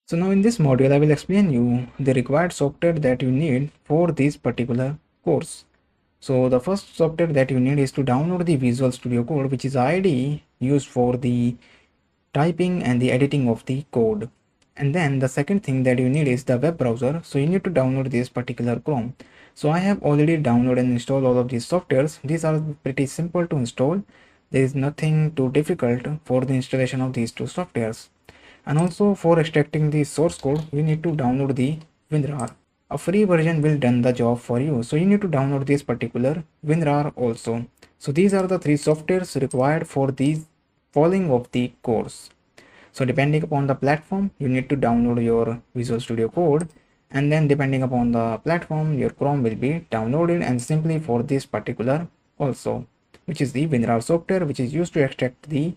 So now in this module, I will explain you the required software that you need for this particular course. So the first software that you need is to download the Visual Studio Code, which is IDE used for the typing and the editing of the code. And then the second thing that you need is the web browser. So you need to download this particular Chrome. So I have already downloaded and installed all of these softwares. These are pretty simple to install. There is nothing too difficult for the installation of these two softwares. And also for extracting the source code, you need to download the WinRAR. A free version will done the job for you. So you need to download this particular WinRAR also. So these are the three softwares required for these following of the course. So depending upon the platform, you need to download your Visual Studio Code, and then depending upon the platform, your Chrome will be downloaded, and simply for this particular also, which is the WinRAR software, which is used to extract the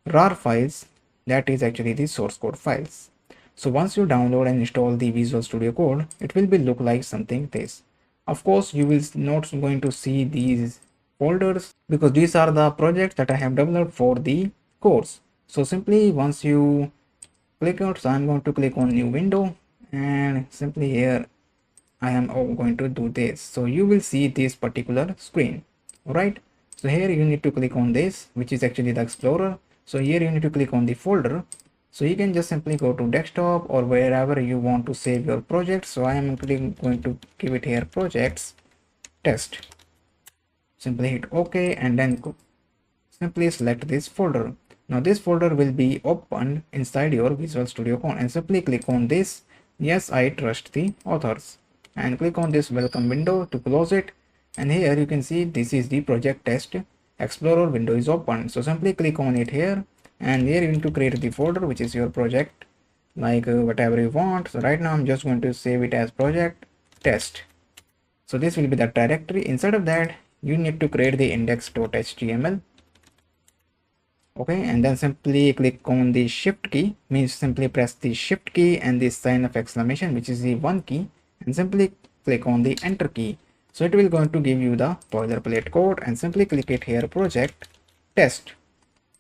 RAR files, that is actually the source code files. So once you download and install the Visual Studio Code, it will be look like something this. Of course, you will not going to see these folders because these are the projects that I have developed for the course. So simply once you click out, so I'm going to click on new window, and simply here I am going to do this. So you will see this particular screen. All right. So here you need to click on this, which is actually the Explorer. So here you need to click on the folder. So you can just simply go to desktop or wherever you want to save your project. So I am going to give it here projects test. Simply hit OK and then simply select this folder. Now this folder will be opened inside your Visual Studio Code, and simply click on this yes I trust the authors, and click on this welcome window to close it. And here you can see this is the project test Explorer window is open. So simply click on it here, and here you need to create the folder which is your project, like whatever you want. So right now I'm just going to save it as project test. So this will be the directory. Inside of that you need to create the index.html. Okay, and then simply click on the shift key, means simply press the shift key and the sign of exclamation, which is the 1 key, and simply click on the enter key. So it will going to give you the boilerplate code, and simply click it here project test.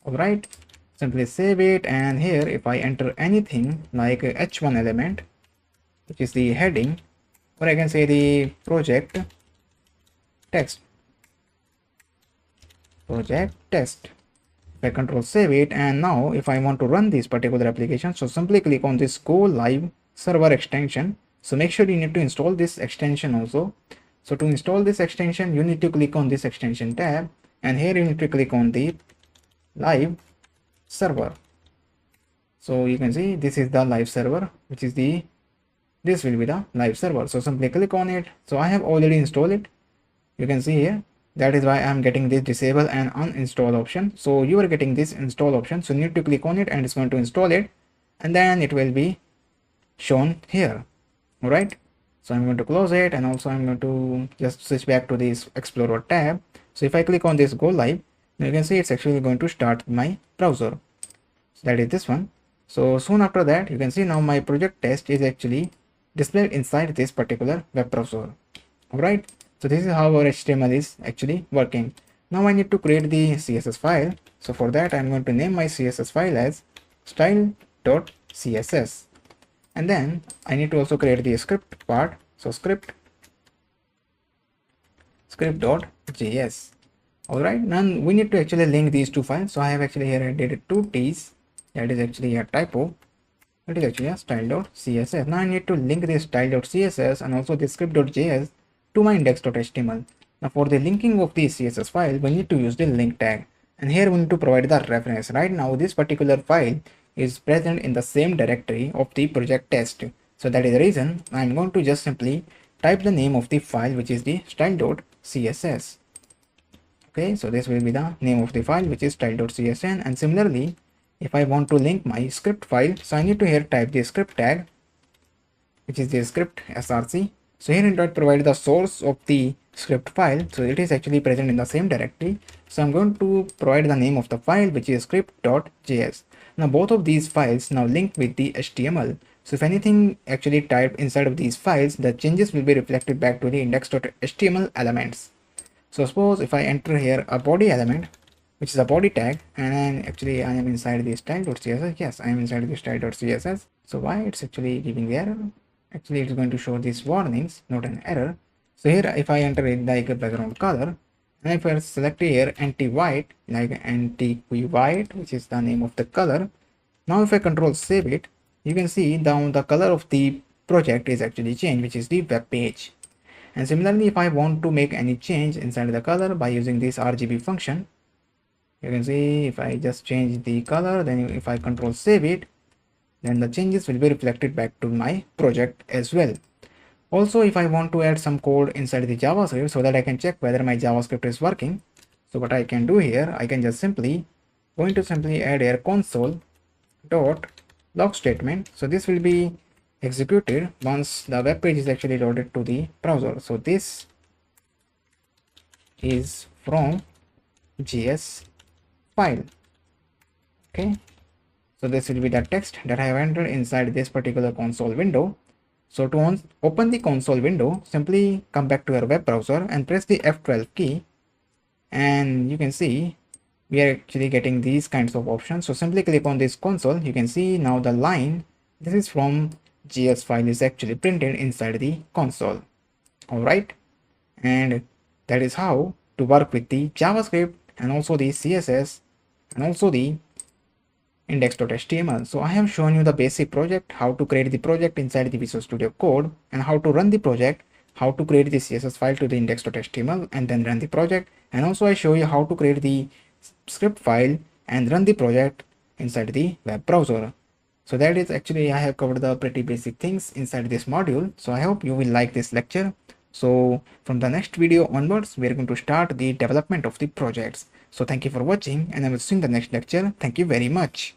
All right, simply save it, and here if I enter anything like h1 element, which is the heading, or I can say the project text, project test. I control save it, and now if I want to run this particular application, so simply click on this go live server extension. So make sure you need to install this extension also. So to install this extension, you need to click on this extension tab, and here you need to click on the live server. So you can see this is the live server, which is this will be the live server. So simply click on it. So I have already installed it. You can see here. That is why I am getting this disable and uninstall option. So you are getting this install option. So you need to click on it, and it's going to install it, and then it will be shown here. All right. So I'm going to close it, and also I'm going to just switch back to this Explorer tab. So if I click on this go live, you can see it's actually going to start my browser. So that is this one. So soon after that, you can see now my project test is actually displayed inside this particular web browser. All right. So this is how our HTML is actually working. Now I need to create the CSS file. So for that, I'm going to name my CSS file as style.css. And then I need to also create the script part. So script.js. All right. Now we need to actually link these two files. So I have actually here added two T's. That is actually a typo. It is actually a style.css. Now I need to link this style.css and also the script.js to my index.html. Now for the linking of the CSS file, we need to use the link tag, and here we need to provide the reference. Right now this particular file is present in the same directory of the project test. So that is the reason I'm going to just simply type the name of the file, which is the style.css. Okay, so this will be the name of the file, which is style.csn. And similarly, if I want to link my script file, so I need to here type the script tag, which is the script src. So here it provide the source of the script file. So it is actually present in the same directory. So I'm going to provide the name of the file, which is script.js. Now both of these files now link with the HTML. So if anything actually typed inside of these files, the changes will be reflected back to the index.html elements. So suppose if I enter here a body element, which is a body tag, and then actually I am inside the style.css. Yes, I am inside the style.css. So why it's actually giving the error? Actually it's going to show these warnings, not an error. So here if I enter it like a background color, and if I select here anti-white, like anti-white, which is the name of the color, now if I control save it, you can see down the color of the project is actually changed, which is the web page. And similarly, if I want to make any change inside the color by using this RGB function, you can see if I just change the color, then if I control save it, then the changes will be reflected back to my project as well. Also, if I want to add some code inside the JavaScript so that I can check whether my JavaScript is working, so what I can do here, I can just simply add here console dot log statement. So this will be executed once the web page is actually loaded to the browser. So this is from JS file. Okay, so this will be the text that I have entered inside this particular console window. So to open the console window, simply come back to your web browser and press the F12 key, and you can see we are actually getting these kinds of options. So simply click on this console. You can see now the line, this is from JS file, is actually printed inside the console. All right, and that is how to work with the JavaScript and also the CSS and also the index.html. So I have shown you the basic project, how to create the project inside the Visual Studio Code, and how to run the project, how to create the CSS file to the index.html and then run the project. And also I show you how to create the script file and run the project inside the web browser. So that is actually I have covered the pretty basic things inside this module. So I hope you will like this lecture. So from the next video onwards, we are going to start the development of the projects. So thank you for watching, and I will see you in the next lecture. Thank you very much.